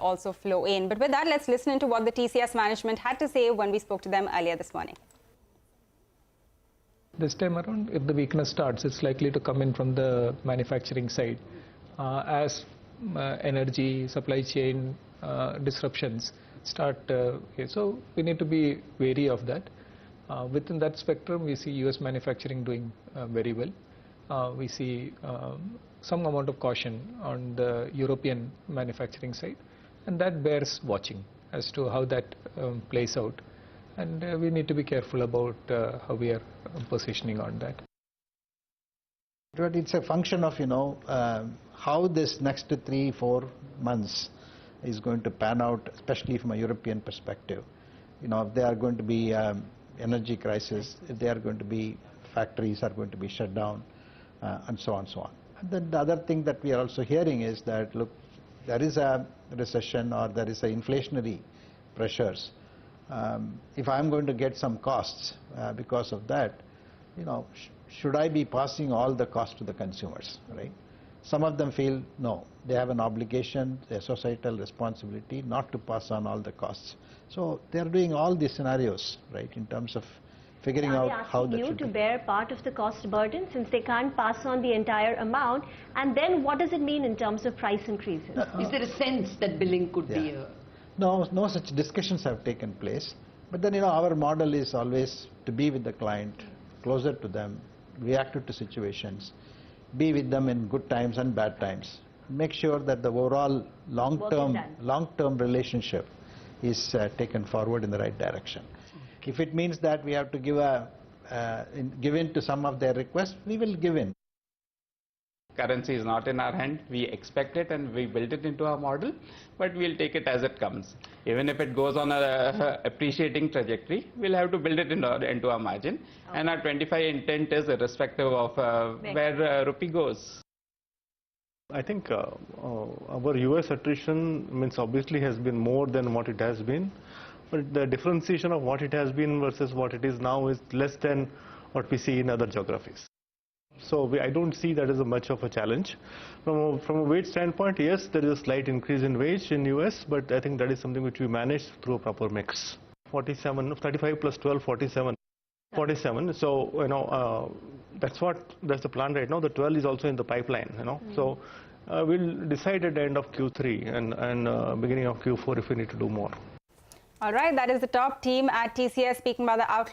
also flow in. But with that, let's listen into what the TCS management had to say when we spoke to them earlier this morning. This time around, if the weakness starts, it's likely to come in from the manufacturing side. As energy, supply chain disruptions start, so we need to be wary of that. Within that spectrum, we see US manufacturing doing very well. We see some amount of caution on the European manufacturing side, and that bears watching as to how that plays out. And we need to be careful about how we are positioning on that. But it's a function of, how this next 3-4 months is going to pan out, especially from a European perspective. If there are going to be energy crisis, if there are going to be factories are going to be shut down, and so on and so on. And then the other thing that we are also hearing is that, look, there is a recession or there is a inflationary pressures. If I'm going to get some costs because of that, should I be passing all the costs to the consumers, right? Some of them feel, no, they have an obligation, a societal responsibility not to pass on all the costs. So they're doing all these scenarios, right, in terms of figuring out how that should to bear part of the cost burden since they can't pass on the entire amount, and then what does it mean in terms of price increases? Is there a sense that billing could be a... No such discussions have taken place. But then, our model is always to be with the client, closer to them, react to situations, be with them in good times and bad times. Make sure that the overall long-term relationship is taken forward in the right direction. If it means that we have to give in to some of their requests, we will give in. Currency is not in our hand. We expect it and we built it into our model, but we'll take it as it comes. Even if it goes on a appreciating trajectory, we'll have to build it into our margin. Okay. And our 25 intent is irrespective of where rupee goes. I think our US attrition means obviously has been more than what it has been, but the differentiation of what it has been versus what it is now is less than what we see in other geographies. So I don't see that as much of a challenge. From a wage standpoint, yes, there is a slight increase in wage in US, but I think that is something which we manage through a proper mix. 35 plus 12, 47. 47. So that's the plan right now. The 12 is also in the pipeline. So we'll decide at the end of Q3 and beginning of Q4 if we need to do more. All right, that is the top team at TCS speaking about the outlook.